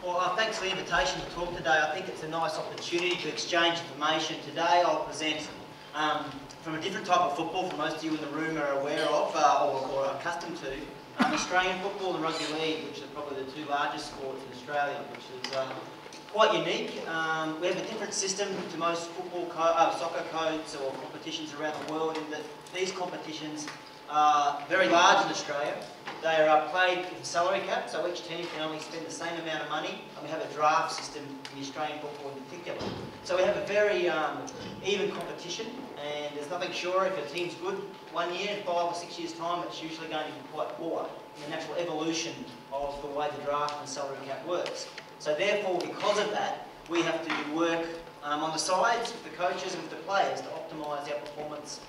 Well, thanks for the invitation to talk today. I think it's a nice opportunity to exchange information. Today I'll present from a different type of football that most of you in the room are aware of or accustomed to. Australian football and rugby league, which are probably the two largest sports in Australia, which is quite unique. We have a different system to most football soccer codes or competitions around the world in that these competitions are very large in Australia. They are played with a salary cap, so each team can only spend the same amount of money, and we have a draft system in the Australian football in particular. So we have a very even competition, and there's nothing sure if a team's good 1 year, in 5 or 6 years' time, it's usually going to be quite poor in the natural evolution of the way the draft and salary cap works. So therefore, because of that, we have to work on the sides with the coaches and with the players to optimise our performance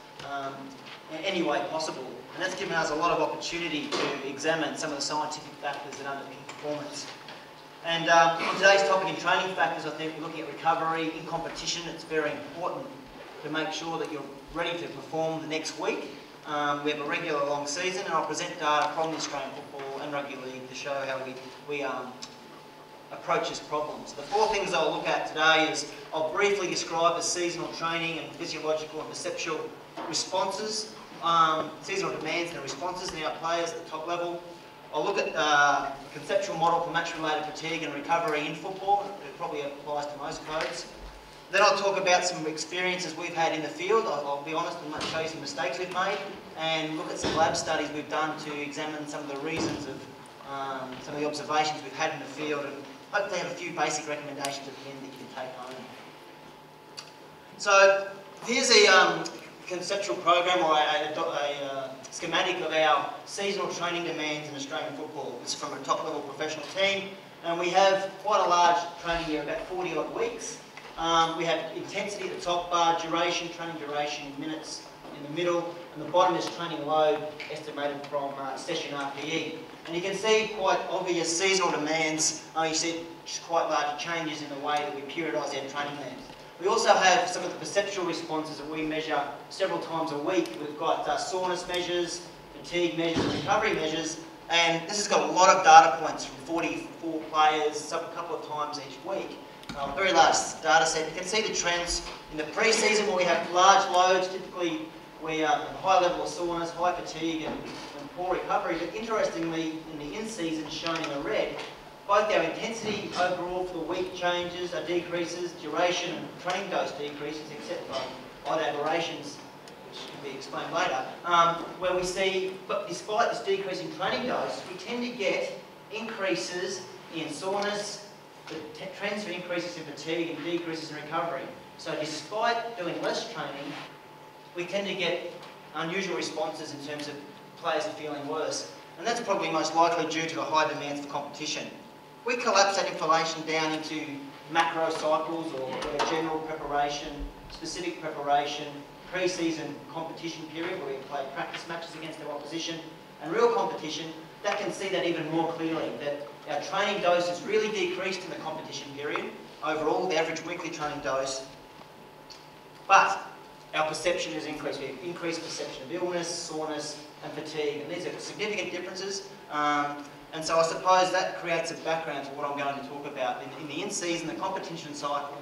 in any way possible. And that's given us a lot of opportunity to examine some of the scientific factors that underpin performance. And on today's topic in training factors, I think we're looking at recovery in competition. It's very important to make sure that you're ready to perform the next week. We have a regular long season, and I'll present data from the Australian football and rugby league to show how we approach this problem. So the 4 things I'll look at today is I'll briefly describe the seasonal training and physiological and perceptual responses, seasonal demands and responses in our players at the top level. I'll look at a conceptual model for match-related fatigue and recovery in football. It probably applies to most codes. Then I'll talk about some experiences we've had in the field. I'll be honest and show you some mistakes we've made, and look at some lab studies we've done to examine some of the reasons of some of the observations we've had in the field, and hopefully have a few basic recommendations at the end that you can take home. So here's a conceptual program or a schematic of our seasonal training demands in Australian football. This is from a top-level professional team, and we have quite a large training year, about 40 odd weeks. We have intensity at the top bar, duration, training duration in minutes in the middle, and the bottom is training load estimated from session RPE. And you can see quite obvious seasonal demands. You see quite large changes in the way that we periodise our training demands. We also have some of the perceptual responses that we measure several times a week. We've got soreness measures, fatigue measures, and recovery measures, and this has got a lot of data points from 44 players, a couple of times each week. Very large data set. You can see the trends in the pre-season where we have large loads. Typically, we have a high level of soreness, high fatigue, and poor recovery. But interestingly, in the in-season shown in the red, both our intensity overall for the week changes, decreases, duration and training dose decreases, except for odd aberrations, which can be explained later, where we see, but despite this decrease in training dose, we tend to get increases in soreness, the trends for increases in fatigue and decreases in recovery. So despite doing less training, we tend to get unusual responses in terms of players are feeling worse. And that's probably most likely due to the high demands for competition. We collapse that information down into macro cycles or general preparation, specific preparation, pre-season competition period where we play practice matches against our opposition, and real competition. That can see that even more clearly, that our training dose is really decreased in the competition period, overall the average weekly training dose, but our perception is increased. We have increased perception of illness, soreness and fatigue, and these are significant differences. And so I suppose that creates a background to what I'm going to talk about. In the in-season, the competition cycle,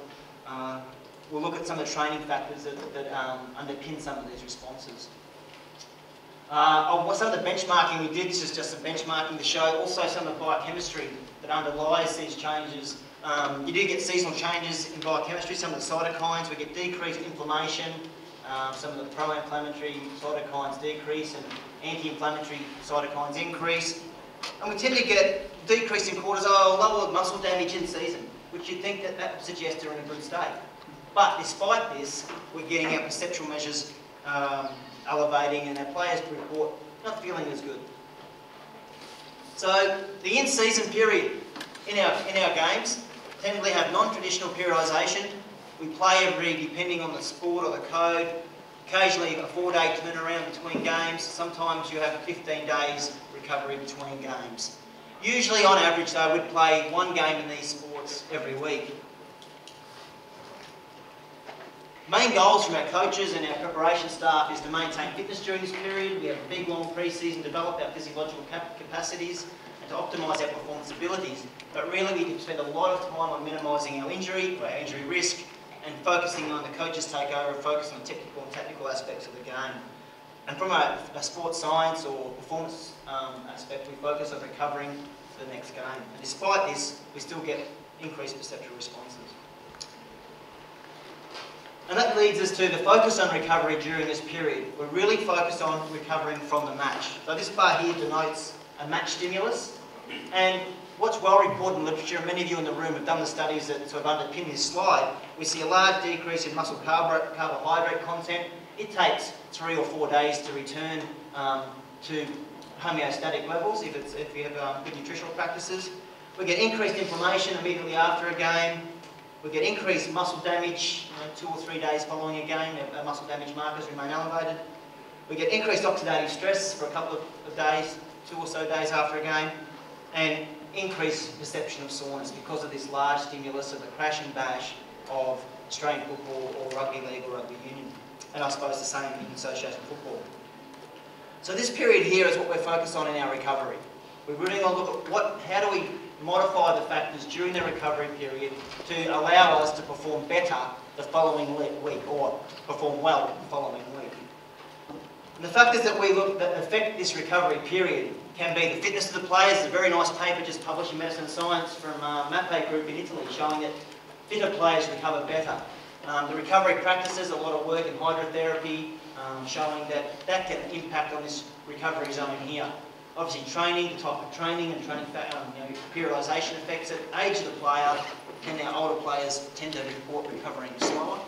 we'll look at some of the training factors that underpin some of these responses. Some of the benchmarking we did, this is just some benchmarking to show also some of the biochemistry that underlies these changes. You do get seasonal changes in biochemistry, some of the cytokines, we get decreased inflammation, some of the pro-inflammatory cytokines decrease and anti-inflammatory cytokines increase. And we tend to get decrease in cortisol, lower muscle damage in season, which you'd think that would suggest they're in a good state. But despite this, we're getting our perceptual measures elevating and our players report not feeling as good. So the in-season period in our games tend to have non-traditional periodisation. We play depending on the sport or the code, occasionally a 4-day turnaround between games. Sometimes you have 15 days recovery between games. Usually on average though, we'd play 1 game in these sports every week. Main goals from our coaches and our preparation staff is to maintain fitness during this period. We have a big long pre-season, develop our physiological capacities, and to optimise our performance abilities. But really we can spend a lot of time on minimising our injury risk, and focusing on the coach's takeover, focusing on technical and tactical aspects of the game. And from a sports science or performance aspect, we focus on recovering for the next game. And despite this, we still get increased perceptual responses. And that leads us to the focus on recovery during this period. We're really focused on recovering from the match. So this bar here denotes a match stimulus. And what's well reported in literature, and many of you in the room have done the studies that sort of underpin this slide, we see a large decrease in muscle carbohydrate content. It takes 3 or 4 days to return to homeostatic levels if you have good nutritional practices. We get increased inflammation immediately after a game. We get increased muscle damage 2 or 3 days following a game. Our muscle damage markers remain elevated. We get increased oxidative stress for a couple of days, 2 or so days after a game, and increased perception of soreness because of this large stimulus of the crash and bash of Australian football or rugby league or rugby union. And I suppose the same in association football. So this period here is what we're focused on in our recovery. We're really going to look at how do we modify the factors during the recovery period to allow us to perform better the following week, or perform well the following week. And the factors that we look that affect this recovery period can be the fitness of the players. There's a very nice paper just published in Medicine and Science from Mappe Group in Italy showing that fitter players recover better. The recovery practices, a lot of work in hydrotherapy, showing that that can impact on this recovery zone here. Obviously training, the type of training and training periodisation affects it. Age of the player, and our older players tend to report recovering slower.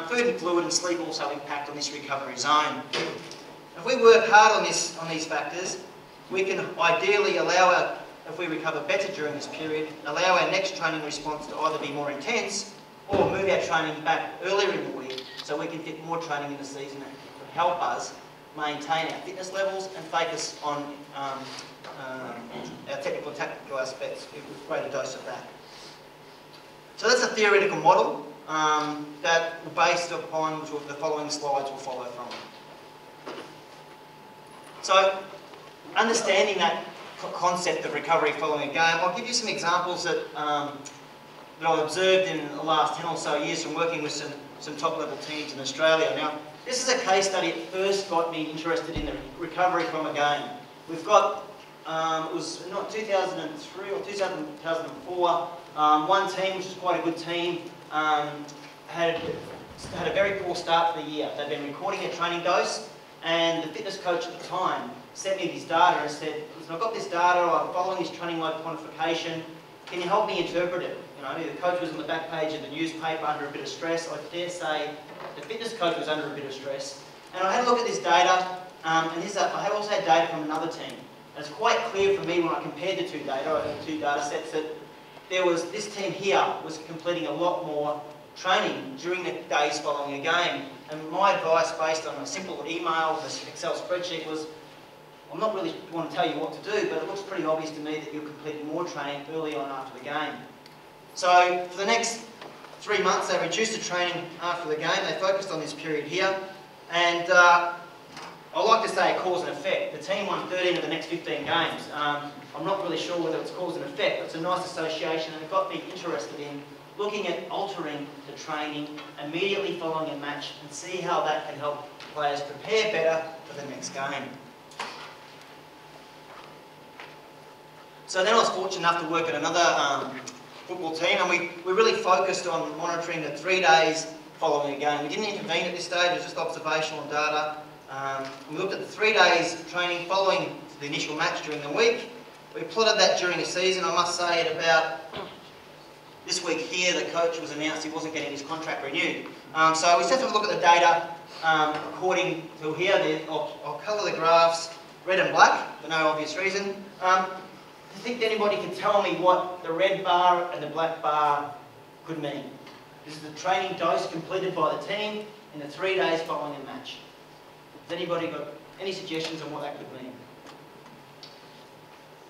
Food and fluid and sleep also impact on this recovery zone. If we work hard on these factors, we can ideally allow if we recover better during this period, allow our next training response to either be more intense or move our training back earlier in the week so we can fit more training in the season that will help us maintain our fitness levels and focus on our technical and tactical aspects with greater dose of that. So that's a theoretical model that based upon which the following slides will follow from. So understanding that concept of recovery following a game, I'll give you some examples that I've observed in the last 10 or so years from working with some top-level teams in Australia. Now, this is a case study that first got me interested in the recovery from a game. We've got, it was not 2003 or 2004, one team, which is quite a good team, had a very poor start to the year. They'd been recording their training dose, and the fitness coach at the time sent me this data and said, listen, I've got this data, I'm following this training load quantification, can you help me interpret it? The coach was on the back page of the newspaper under a bit of stress. I dare say the fitness coach was under a bit of stress. And I had a look at this data, and I had also had data from another team. And it's quite clear for me when I compared the two data sets that this team here was completing a lot more training during the days following a game. And my advice based on a simple email, this Excel spreadsheet was, I'm not really want to tell you what to do, but it looks pretty obvious to me that you're completing more training early on after the game. So for the next 3 months, they reduced the training after the game. They focused on this period here. And I like to say a cause and effect. The team won 13 of the next 15 games. I'm not really sure whether it's cause and effect, but it's a nice association, and it got me interested in looking at altering the training immediately following a match and see how that can help players prepare better for the next game. So then I was fortunate enough to work at another football team, and we really focused on monitoring the 3 days following a game. We didn't intervene at this stage, it was just observational data. We looked at the 3 days training following the initial match during the week. We plotted that during the season. I must say at about this week here, the coach was announced he wasn't getting his contract renewed. So we just have to look at the data according to here. I'll colour the graphs red and black for no obvious reason. I think anybody can tell me what the red bar and the black bar could mean. This is the training dose completed by the team in the 3 days following a match. Has anybody got any suggestions on what that could mean?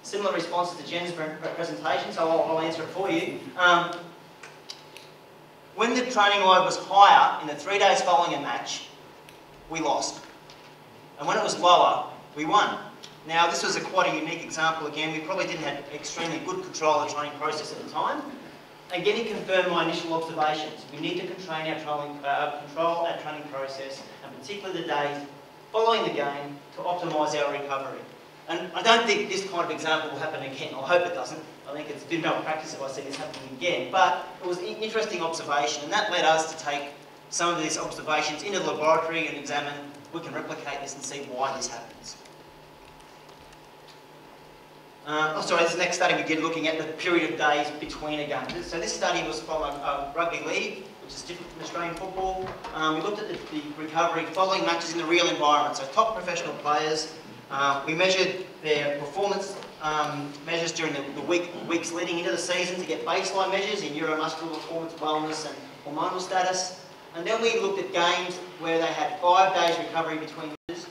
Similar responses to Jen's presentation, so I'll answer it for you. When the training load was higher in the 3 days following a match, we lost. And when it was lower, we won. Now this was quite a unique example again. We probably didn't have extremely good control of the training process at the time. Again, it confirmed my initial observations. We need to control our training process, and particularly the days following the game, to optimise our recovery. And I don't think this kind of example will happen again. I hope it doesn't. I think it's good malpractice if I see this happening again. But it was an interesting observation, and that led us to take some of these observations into the laboratory and examine if we can replicate this and see why this happens. This is the next study we did looking at the period of days between a game. So this study was from a rugby league, which is different from Australian football. We looked at the recovery following matches in the real environment, so top professional players. We measured their performance measures during the weeks leading into the season to get baseline measures in neuromuscular performance, wellness and hormonal status. And then we looked at games where they had 5 days recovery between matches,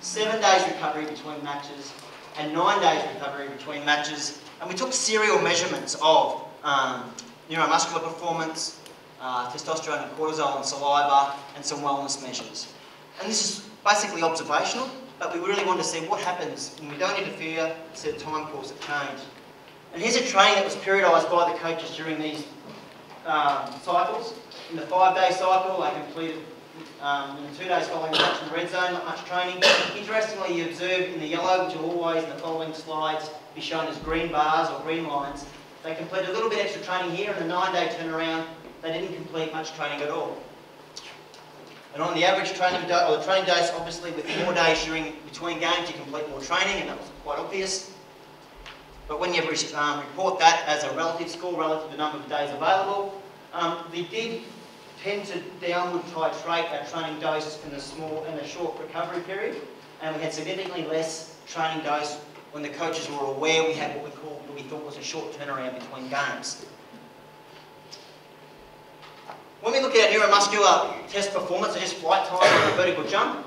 7 days recovery between matches, and 9 days recovery between matches. And we took serial measurements of neuromuscular performance, testosterone and cortisol and saliva, and some wellness measures. And this is basically observational, but we really wanted to see what happens when we don't interfere, see the time course of change. And here's a training that was periodised by the coaches during these cycles. In the 5-day cycle, they completed in the 2 days following the match in the red zone, not much training. Interestingly, you observe in the yellow, which will always in the following slides be shown as green bars or green lines. They completed a little bit extra training here, and the 9-day turnaround, they didn't complete much training at all. And on the average training or the training dose, obviously with more days between games, you complete more training, and that was quite obvious. But when you report that as a relative score relative to the number of days available, they did tend to downward titrate our training dose in the short recovery period, and we had significantly less training dose when the coaches were aware we had what we thought was a short turnaround between games. When we look at our neuromuscular test performance, so just flight time on a vertical jump,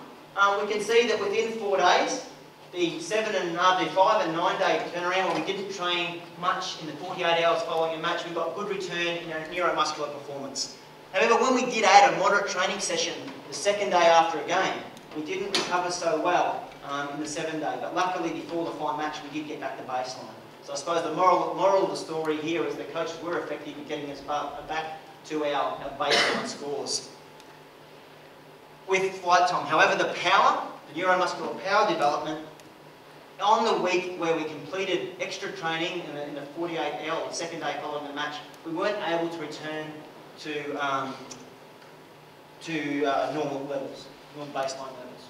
we can see that within 4 days, the 5 and 9 day turnaround, when we didn't train much in the 48 hours following a match, we got good return in our neuromuscular performance. However, when we did add a moderate training session the 2nd day after a game, we didn't recover so well in the 7th day, but luckily before the final match we did get back to baseline. So I suppose the moral of the story here is the coaches were effective in getting us back to our baseline scores. With flight time, however, the neuromuscular power development, on the week where we completed extra training in the 48 hour, 2nd day following the match, we weren't able to return to normal levels, normal baseline levels.